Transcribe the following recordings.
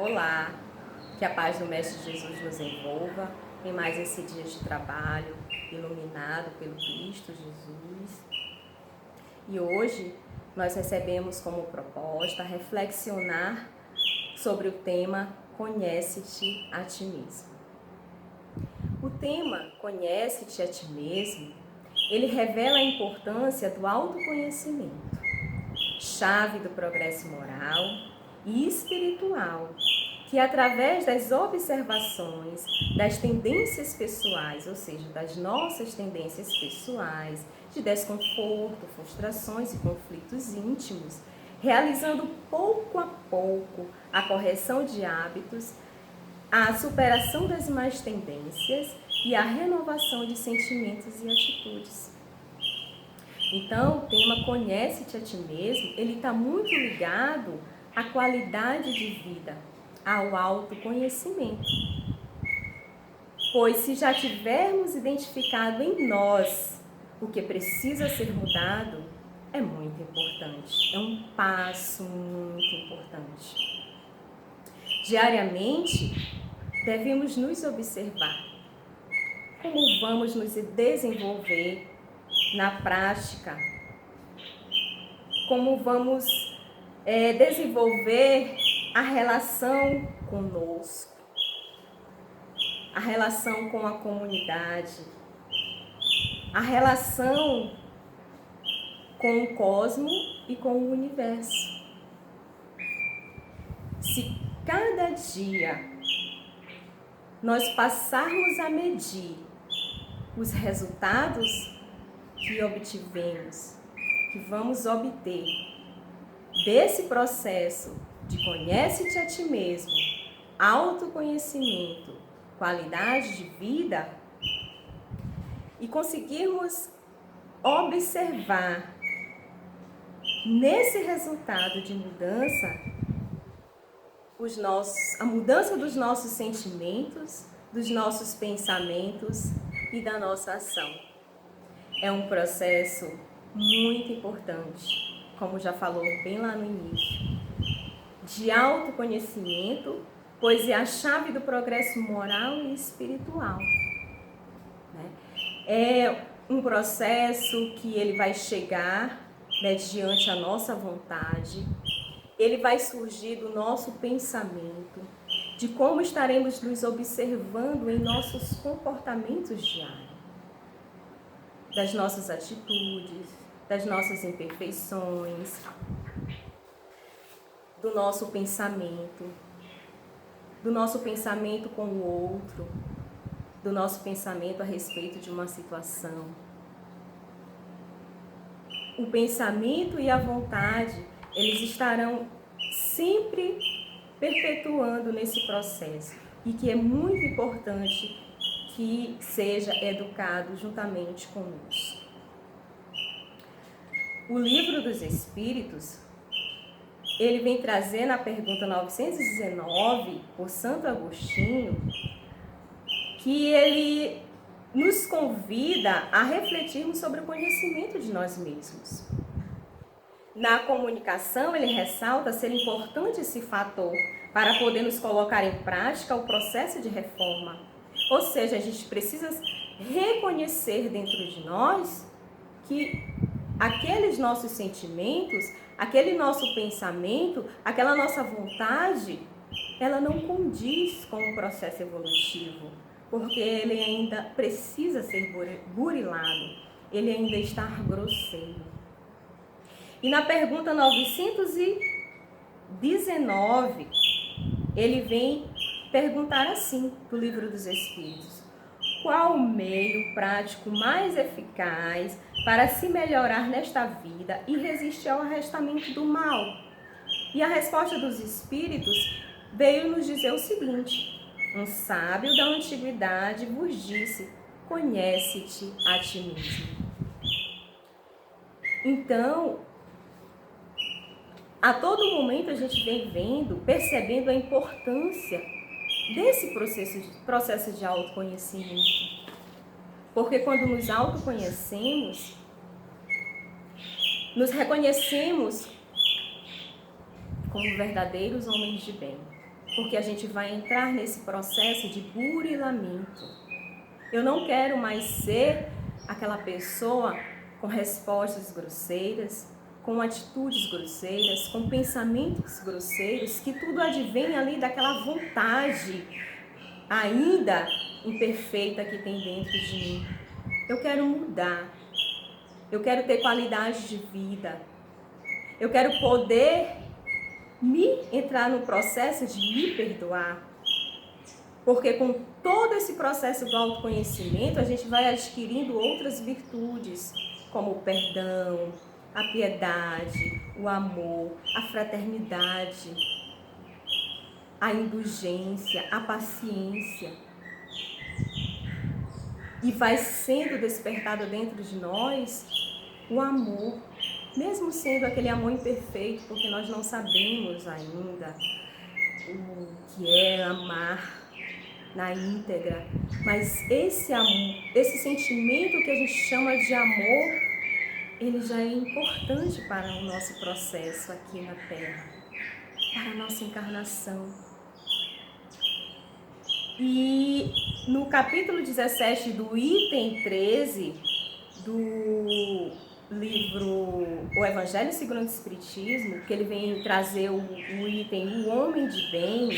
Olá, que a paz do Mestre Jesus nos envolva em mais esse dia de trabalho iluminado pelo Cristo Jesus. E hoje nós recebemos como proposta reflexionar sobre o tema Conhece-te a ti mesmo. O tema Conhece-te a ti mesmo, ele revela a importância do autoconhecimento, chave do progresso moral e espiritual, que através das observações das tendências pessoais, ou seja, das nossas tendências pessoais, de desconforto, frustrações e conflitos íntimos, realizando pouco a pouco a correção de hábitos, a superação das más tendências e a renovação de sentimentos e atitudes. Então, o tema Conhece-te a ti mesmo, ele está muito ligado à qualidade de vida, ao autoconhecimento. Pois se já tivermos identificado em nós o que precisa ser mudado, é muito importante, é um passo muito importante. Diariamente, devemos nos observar como vamos nos desenvolver na prática, como vamos desenvolver a relação conosco, a relação com a comunidade, a relação com o cosmo e com o universo. Se cada dia nós passarmos a medir os resultados que obtivemos, que vamos obter desse processo de conhece-te a ti mesmo, autoconhecimento, qualidade de vida, e conseguirmos observar nesse resultado de mudança a mudança dos nossos sentimentos, dos nossos pensamentos e da nossa ação. É um processo muito importante, como já falou bem lá no início, de autoconhecimento, pois é a chave do progresso moral e espiritual. É um processo que ele vai chegar mediante a nossa vontade, ele vai surgir do nosso pensamento, de como estaremos nos observando em nossos comportamentos diários, das nossas atitudes, das nossas imperfeições, do nosso pensamento com o outro, do nosso pensamento a respeito de uma situação. O pensamento e a vontade, eles estarão sempre perpetuando nesse processo e que é muito importante que seja educado juntamente conosco. O Livro dos Espíritos, ele vem trazer na pergunta 919, por Santo Agostinho, que ele nos convida a refletirmos sobre o conhecimento de nós mesmos. Na comunicação, ele ressalta ser importante esse fator para poder nos colocar em prática o processo de reforma. Ou seja, a gente precisa reconhecer dentro de nós que aqueles nossos sentimentos, aquele nosso pensamento, aquela nossa vontade, ela não condiz com o processo evolutivo, porque ele ainda precisa ser burilado, ele ainda está grosseiro. E na pergunta 919, ele vem perguntar assim, do Livro dos Espíritos: qual o meio prático mais eficaz para se melhorar nesta vida e resistir ao arrastamento do mal? E a resposta dos Espíritos veio nos dizer o seguinte: um sábio da antiguidade vos disse, conhece-te a ti mesmo. Então, a todo momento a gente vem vendo, percebendo a importância desse processo de autoconhecimento. Porque quando nos autoconhecemos, nos reconhecemos como verdadeiros homens de bem. porque a gente vai entrar nesse processo de burilamento. Eu não quero mais ser aquela pessoa com respostas grosseiras, com atitudes grosseiras, com pensamentos grosseiros, que tudo advém ali daquela vontade ainda imperfeita que tem dentro de mim. Eu quero mudar. Eu quero ter qualidade de vida. Eu quero poder entrar no processo de me perdoar. Porque com todo esse processo do autoconhecimento, a gente vai adquirindo outras virtudes, como o perdão, a piedade, o amor, a fraternidade, a indulgência, a paciência. E vai sendo despertado dentro de nós o amor, mesmo sendo aquele amor imperfeito, porque nós não sabemos ainda o que é amar na íntegra, mas esse amor, esse sentimento que a gente chama de amor, ele já é importante para o nosso processo aqui na Terra, para a nossa encarnação. E no capítulo 17 do item 13 do livro O Evangelho segundo o Espiritismo, que ele vem trazer o item O Homem de Bem,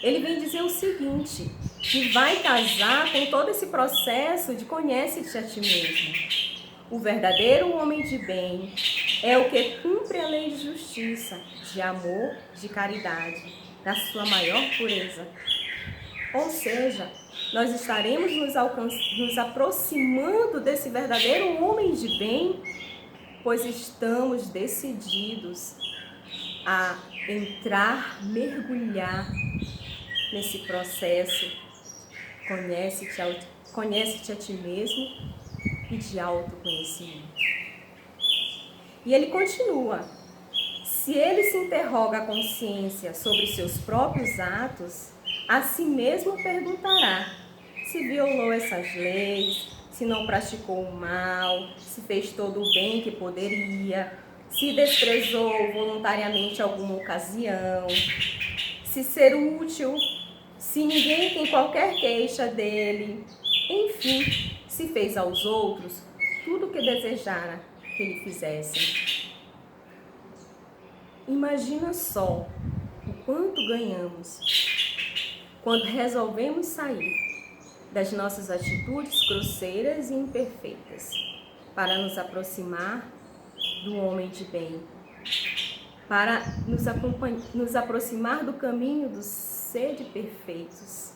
ele vem dizer o seguinte, que vai casar com todo esse processo de conhece-te a ti mesmo. O verdadeiro homem de bem é o que cumpre a lei de justiça, de amor, de caridade, na sua maior pureza. Ou seja, nós estaremos nos aproximando desse verdadeiro homem de bem, pois estamos decididos a entrar, mergulhar nesse processo, conhece-te a ti mesmo e de autoconhecimento. E ele continua, se ele se interroga a consciência sobre seus próprios atos, a si mesmo perguntará se violou essas leis, se não praticou o mal, se fez todo o bem que poderia, se desprezou voluntariamente alguma ocasião, se ser útil, se ninguém tem qualquer queixa dele, enfim, se fez aos outros tudo o que desejara que lhe fizessem. Imagina só o quanto ganhamos quando resolvemos sair das nossas atitudes grosseiras e imperfeitas para nos aproximar do homem de bem, para nos aproximar do caminho dos sede perfeitos.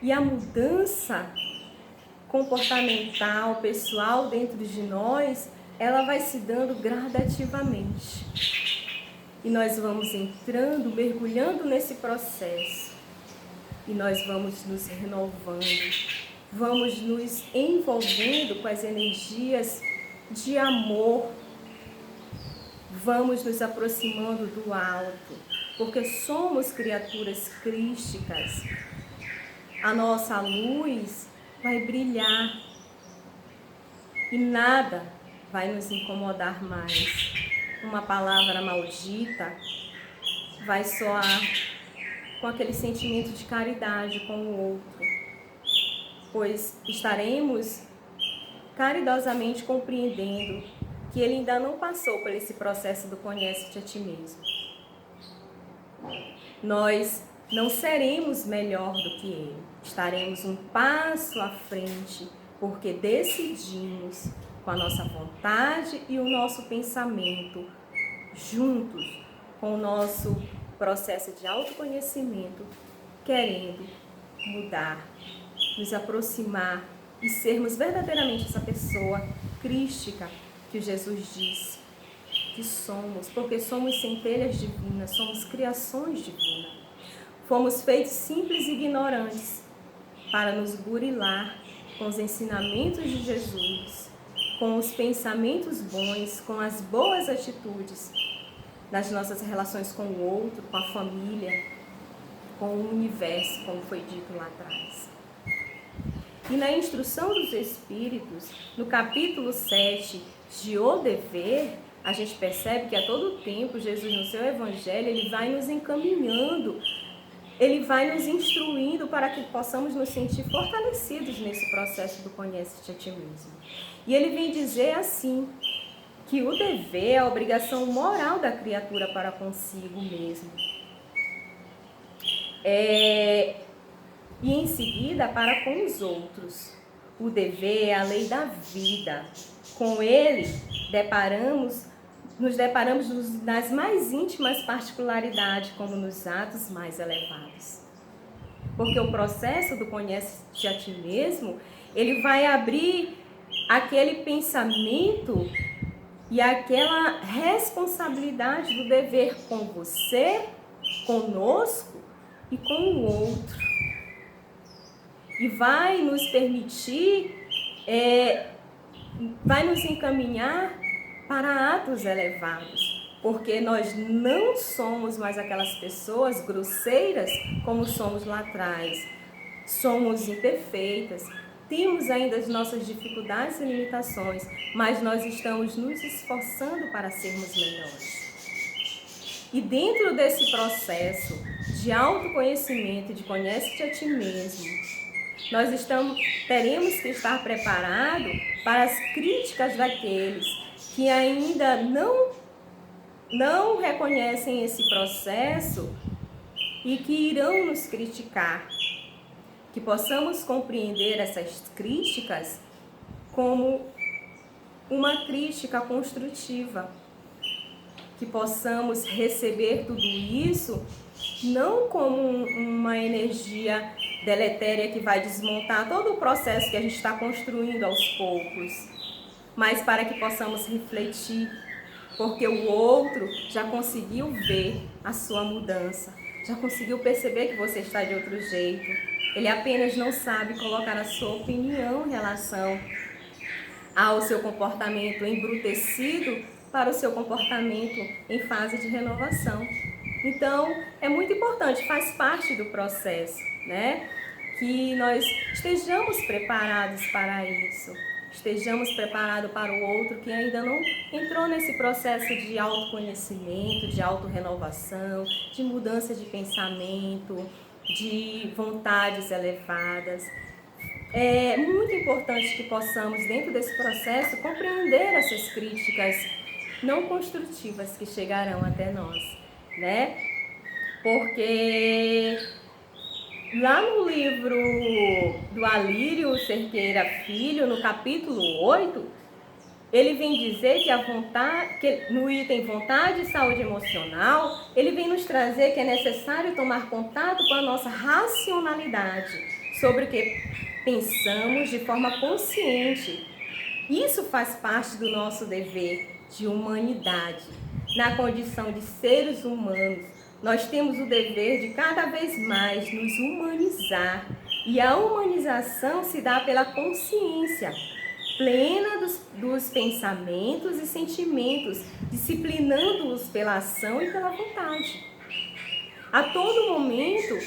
E a mudança comportamental, pessoal dentro de nós, ela vai se dando gradativamente. E nós vamos entrando, mergulhando nesse processo. E nós vamos nos renovando, vamos nos envolvendo com as energias de amor, vamos nos aproximando do alto, porque somos criaturas crísticas. A nossa luz vai brilhar e nada vai nos incomodar mais. Uma palavra maldita vai soar com aquele sentimento de caridade com o outro, pois estaremos caridosamente compreendendo que ele ainda não passou por esse processo do conhece-te a ti mesmo. Nós não seremos melhor do que ele, estaremos um passo à frente, porque decidimos com a nossa vontade e o nosso pensamento, juntos com o nosso processo de autoconhecimento, querendo mudar, nos aproximar e sermos verdadeiramente essa pessoa crística que Jesus disse que somos, porque somos centelhas divinas, somos criações divinas. Fomos feitos simples e ignorantes para nos burilar com os ensinamentos de Jesus, com os pensamentos bons, com as boas atitudes nas nossas relações com o outro, com a família, com o universo, como foi dito lá atrás. E na instrução dos Espíritos, no capítulo 7 de O Dever, a gente percebe que a todo tempo Jesus no seu evangelho, ele vai nos encaminhando, ele vai nos instruindo para que possamos nos sentir fortalecidos nesse processo do conhece-te a ti mesmo. E ele vem dizer assim, que o dever é a obrigação moral da criatura para consigo mesmo. E em seguida para com os outros. O dever é a lei da vida. Com ele nos deparamos nas mais íntimas particularidades, como nos atos mais elevados. Porque o processo do conhece-te a ti mesmo, ele vai abrir aquele pensamento e aquela responsabilidade do dever com você, conosco e com o outro. E vai nos permitir, vai nos encaminhar para atos elevados. Porque nós não somos mais aquelas pessoas grosseiras como somos lá atrás. Somos imperfeitas. Temos ainda as nossas dificuldades e limitações, mas nós estamos nos esforçando para sermos melhores. E dentro desse processo de autoconhecimento, de conhece-te a ti mesmo, nós teremos que estar preparados para as críticas daqueles que ainda não reconhecem esse processo e que irão nos criticar. Que possamos compreender essas críticas como uma crítica construtiva. Que possamos receber tudo isso não como uma energia deletéria que vai desmontar todo o processo que a gente está construindo aos poucos, mas para que possamos refletir, porque o outro já conseguiu ver a sua mudança, já conseguiu perceber que você está de outro jeito. Ele apenas não sabe colocar a sua opinião em relação ao seu comportamento embrutecido para o seu comportamento em fase de renovação. Então, é muito importante, faz parte do processo, né? Que nós estejamos preparados para isso, estejamos preparados para o outro que ainda não entrou nesse processo de autoconhecimento, de autorrenovação, de mudança de pensamento, de vontades elevadas. É muito importante que possamos, dentro desse processo, compreender essas críticas não construtivas que chegarão até nós, né? Porque lá no livro do Alírio Cerqueira Filho, no capítulo 8, ele vem dizer que a vontade, que no item vontade e saúde emocional, ele vem nos trazer que é necessário tomar contato com a nossa racionalidade sobre o que pensamos de forma consciente. Isso faz parte do nosso dever de humanidade. Na condição de seres humanos, nós temos o dever de cada vez mais nos humanizar. E a humanização se dá pela consciência plena dos pensamentos e sentimentos, disciplinando-os pela ação e pela vontade. A todo momento,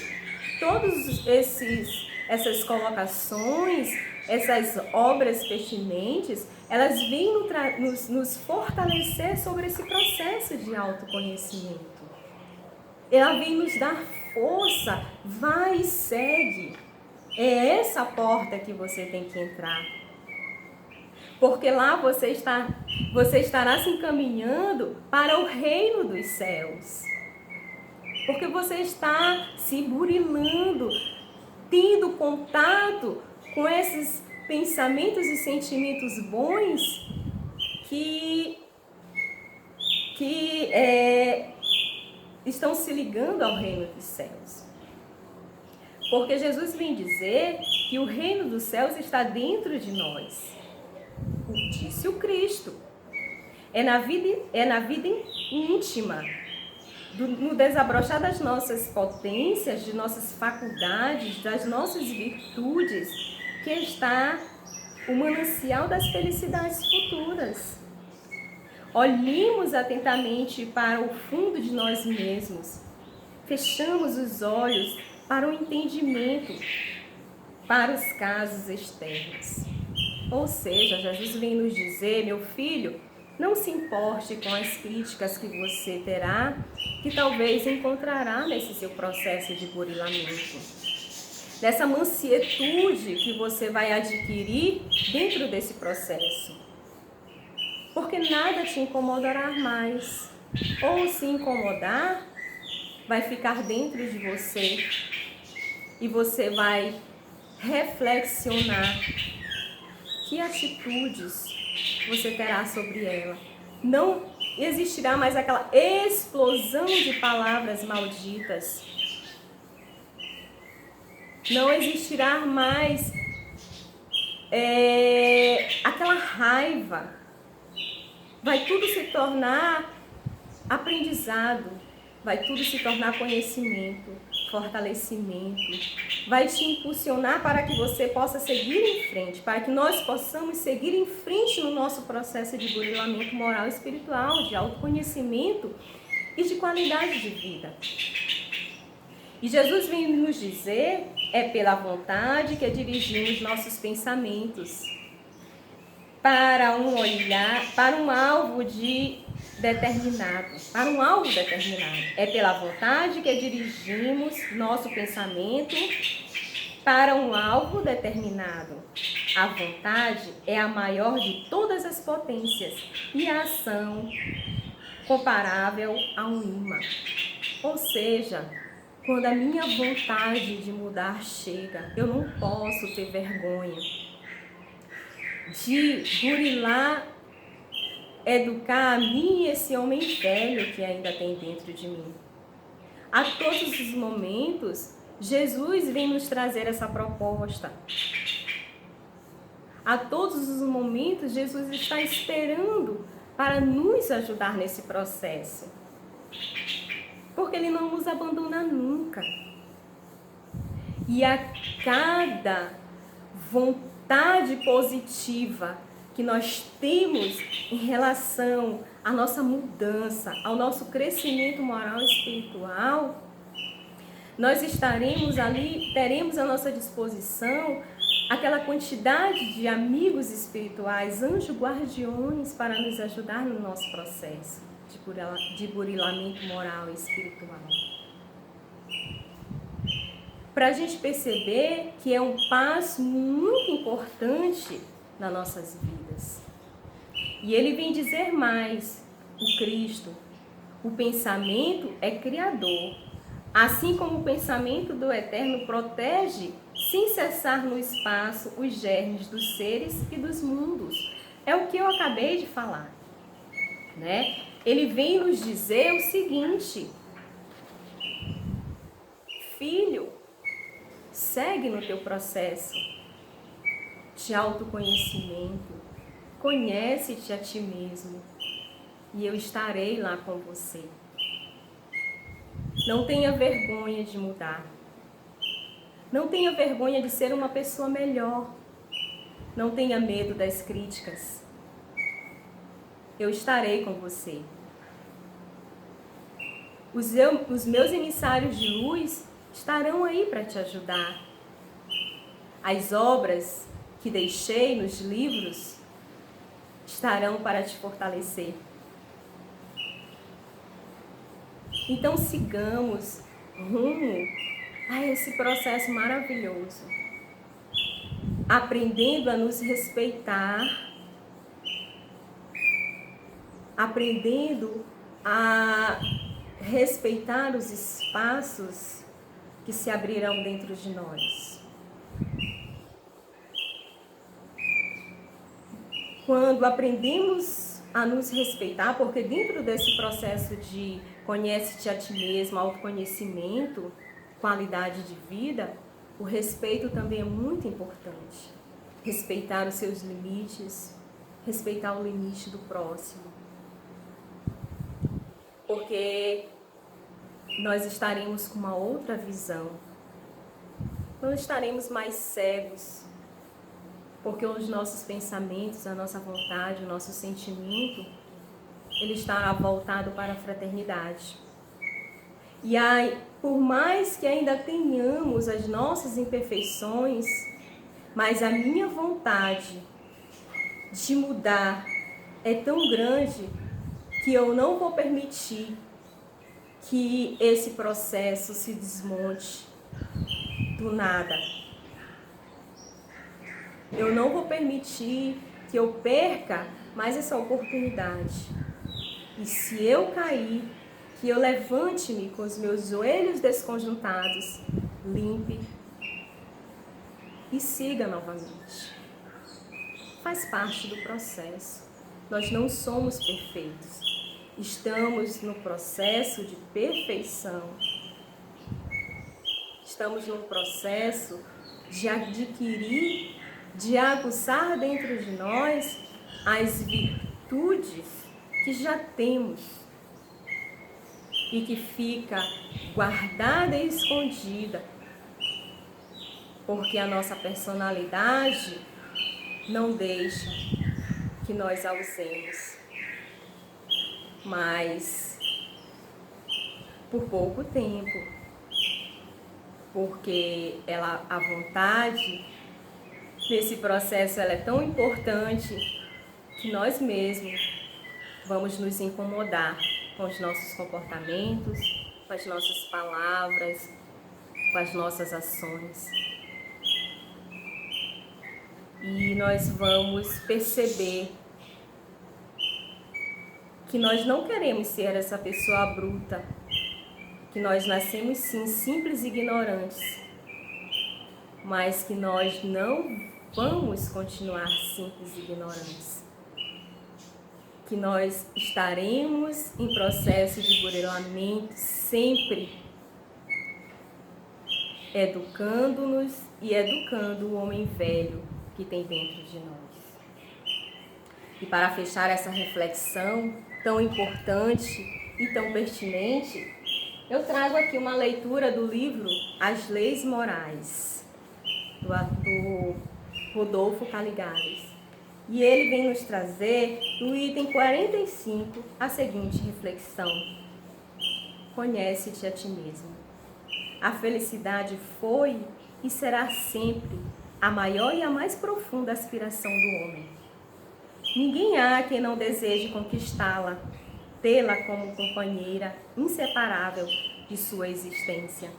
todas essas colocações, essas obras pertinentes, elas vêm nos fortalecer sobre esse processo de autoconhecimento. Ela vem nos dar força, vai e segue. É essa porta que você tem que entrar. Porque lá você estará se encaminhando para o reino dos céus. Porque você está se burilando, tendo contato com esses pensamentos e sentimentos bons que estão se ligando ao reino dos céus. Porque Jesus vem dizer que o reino dos céus está dentro de nós. Disse o Cristo. É na vida íntima, no desabrochar das nossas potências, de nossas faculdades, das nossas virtudes, que está o manancial das felicidades futuras. Olhemos atentamente para o fundo de nós mesmos. Fechamos os olhos para o entendimento, para os casos externos. Ou seja, Jesus vem nos dizer, meu filho, Não se importe com as críticas que você terá, que talvez encontrará nesse seu processo de burilamento. Dessa mansietude que você vai adquirir dentro desse processo. Porque nada te incomodará mais. Ou se incomodar, vai ficar dentro de você. E você vai reflexionar que atitudes você terá sobre ela. Não existirá mais aquela explosão de palavras malditas. Não existirá mais aquela raiva. Vai tudo se tornar aprendizado. Vai tudo se tornar conhecimento, fortalecimento. Vai te impulsionar para que você possa seguir em frente, para que nós possamos seguir em frente no nosso processo de burilamento moral e espiritual, de autoconhecimento e de qualidade de vida. E Jesus vem nos dizer, é pela vontade que dirigimos nossos pensamentos para um olhar, para um alvo determinado. É pela vontade que dirigimos nosso pensamento para um alvo determinado. A vontade é a maior de todas as potências e a ação comparável a um imã. Ou seja, quando a minha vontade de mudar chega, eu não posso ter vergonha de burilar, educar a mim e esse homem velho que ainda tem dentro de mim. A todos os momentos, Jesus vem nos trazer essa proposta. A todos os momentos, Jesus está esperando para nos ajudar nesse processo. Porque Ele não nos abandona nunca. E a cada vontade positiva que nós temos em relação à nossa mudança, ao nosso crescimento moral e espiritual, nós estaremos ali, teremos à nossa disposição aquela quantidade de amigos espirituais, anjos guardiões para nos ajudar no nosso processo de burilamento moral e espiritual. Para a gente perceber que é um passo muito importante nas nossas vidas. E ele vem dizer mais, o Cristo, o pensamento é criador, assim como o pensamento do Eterno protege, sem cessar no espaço, os germes dos seres e dos mundos. É o que eu acabei de falar, né? Ele vem nos dizer o seguinte: filho, segue no teu processo de autoconhecimento, conhece-te a ti mesmo e eu estarei lá com você. Não tenha vergonha de mudar. Não tenha vergonha de ser uma pessoa melhor. Não tenha medo das críticas. Eu estarei com você. Os meus emissários de luz estarão aí para te ajudar. As obras que deixei nos livros estarão para te fortalecer. Então sigamos rumo a esse processo maravilhoso, aprendendo a nos respeitar, aprendendo a respeitar os espaços que se abrirão dentro de nós. Quando aprendemos a nos respeitar, porque dentro desse processo de conhece-te a ti mesmo, autoconhecimento, qualidade de vida, o respeito também é muito importante. Respeitar os seus limites, respeitar o limite do próximo. Porque nós estaremos com uma outra visão. Não estaremos mais cegos. Porque os nossos pensamentos, a nossa vontade, o nosso sentimento, ele estará voltado para a fraternidade. E aí, por mais que ainda tenhamos as nossas imperfeições, mas a minha vontade de mudar é tão grande que eu não vou permitir que esse processo se desmonte do nada. Eu não vou permitir que eu perca mais essa oportunidade. E se eu cair, que eu levante-me com os meus joelhos desconjuntados, limpe e siga novamente. Faz parte do processo. Nós não somos perfeitos. Estamos no processo de perfeição. Estamos num processo de adquirir, de aguçar dentro de nós as virtudes que já temos e que fica guardada e escondida, porque a nossa personalidade não deixa que nós a usemos, mas por pouco tempo, porque a vontade nesse processo ela é tão importante que nós mesmos vamos nos incomodar com os nossos comportamentos, com as nossas palavras, com as nossas ações. E nós vamos perceber que nós não queremos ser essa pessoa bruta, que nós nascemos sim simples e ignorantes, mas que nós não vamos continuar simples e ignorantes. Que nós estaremos em processo de burilamento sempre, educando-nos e educando o homem velho que tem dentro de nós. E para fechar essa reflexão tão importante e tão pertinente, eu trago aqui uma leitura do livro As Leis Morais, do Rodolfo Caligares. E ele vem nos trazer, no item 45, a seguinte reflexão: conhece-te a ti mesmo. A felicidade foi e será sempre a maior e a mais profunda aspiração do homem. Ninguém há quem não deseje conquistá-la, tê-la como companheira inseparável de sua existência.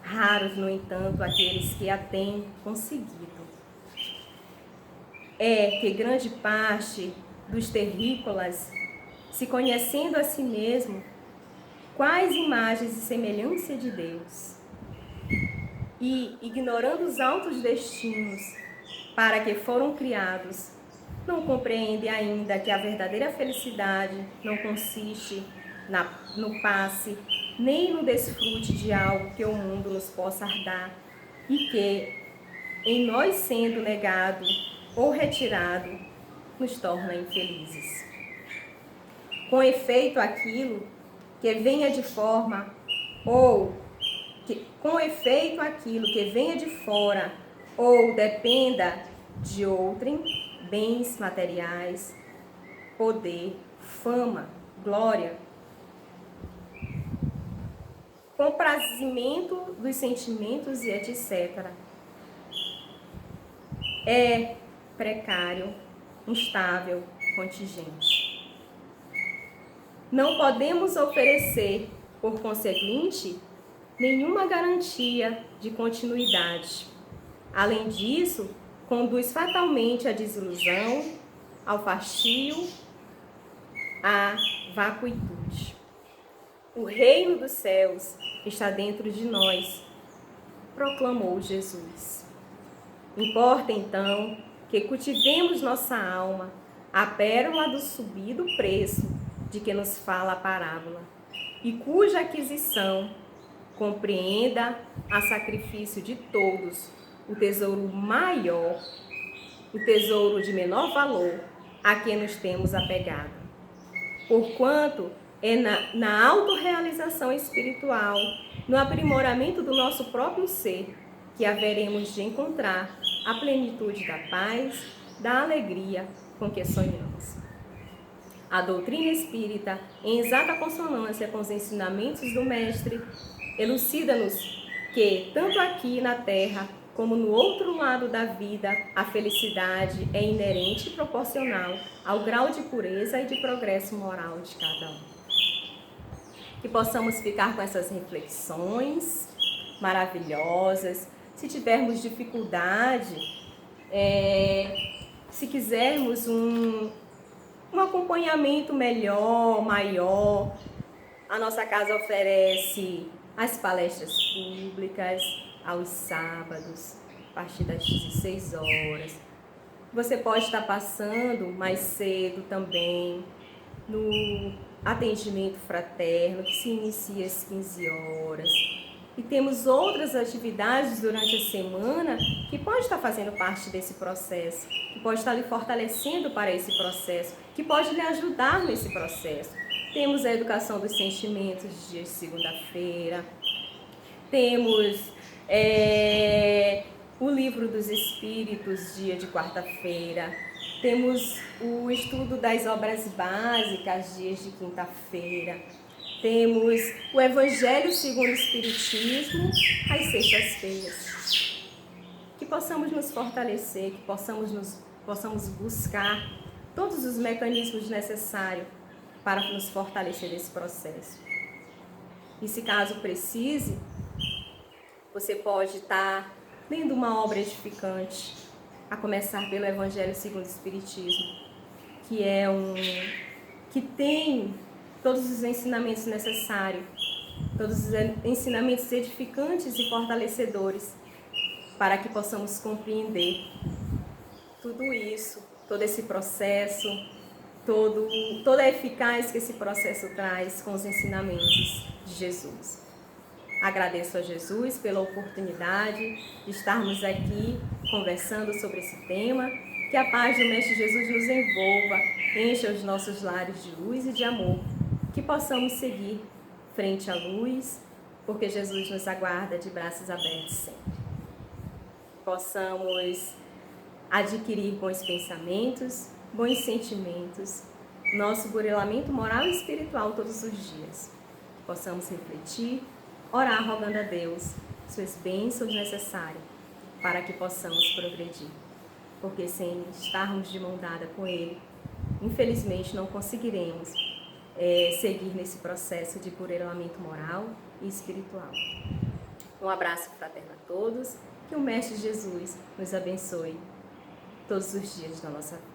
Raros, no entanto, aqueles que a têm conseguido. É que grande parte dos terrícolas, se conhecendo a si mesmo, quais imagens e semelhança de Deus, e ignorando os altos destinos para que foram criados, não compreendem ainda que a verdadeira felicidade não consiste no passe, nem no desfrute de algo que o mundo nos possa dar, e que, em nós sendo negado ou retirado, nos torna infelizes. Com efeito, aquilo que venha de fora ou dependa de outrem, bens materiais, poder, fama, glória, comprazimento dos sentimentos e etc., é precário, instável, contingente. Não podemos oferecer, por conseguinte, nenhuma garantia de continuidade. Além disso, conduz fatalmente à desilusão, ao fastio, à vacuitude. O reino dos céus está dentro de nós, proclamou Jesus. Importa, então, que cultivemos nossa alma, a pérola do subido preço de que nos fala a parábola, e cuja aquisição compreenda a sacrifício de todos o tesouro maior, o tesouro de menor valor a que nos temos apegado. Porquanto é na autorrealização espiritual, no aprimoramento do nosso próprio ser, que haveremos de encontrar a plenitude da paz, da alegria com que sonhamos. A doutrina espírita, em exata consonância com os ensinamentos do Mestre, elucida-nos que, tanto aqui na Terra como no outro lado da vida, a felicidade é inerente e proporcional ao grau de pureza e de progresso moral de cada um. Que possamos ficar com essas reflexões maravilhosas. Se tivermos dificuldade, se quisermos um acompanhamento melhor, maior, a nossa casa oferece as palestras públicas aos sábados, a partir das 16 horas. Você pode estar passando mais cedo também no atendimento fraterno, que se inicia às 15 horas. E temos outras atividades durante a semana que pode estar fazendo parte desse processo, que pode estar lhe fortalecendo para esse processo, que pode lhe ajudar nesse processo. Temos a educação dos sentimentos, dia de segunda-feira. Temos o livro dos espíritos, dia de quarta-feira. Temos o estudo das obras básicas, dias de quinta-feira. Temos o Evangelho segundo o Espiritismo, às sextas-feiras. Que possamos nos fortalecer, que possamos buscar todos os mecanismos necessários para nos fortalecer nesse processo. E se caso precise, você pode estar lendo uma obra edificante, a começar pelo Evangelho segundo o Espiritismo, que tem todos os ensinamentos necessários, todos os ensinamentos edificantes e fortalecedores, para que possamos compreender tudo isso, todo esse processo, toda a eficácia que esse processo traz com os ensinamentos de Jesus. Agradeço a Jesus pela oportunidade de estarmos aqui conversando sobre esse tema. Que a paz do Mestre Jesus nos envolva, encha os nossos lares de luz e de amor. Que possamos seguir frente à luz, porque Jesus nos aguarda de braços abertos sempre. Possamos adquirir bons pensamentos, bons sentimentos, nosso burilamento moral e espiritual todos os dias. Possamos refletir, orar rogando a Deus suas bênçãos necessárias para que possamos progredir. Porque sem estarmos de mão dada com Ele, infelizmente não conseguiremos seguir nesse processo de burilamento moral e espiritual. Um abraço fraterno a todos, que o Mestre Jesus nos abençoe todos os dias da nossa vida.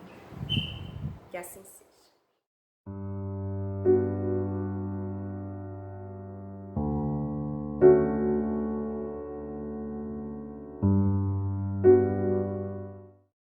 Que assim seja.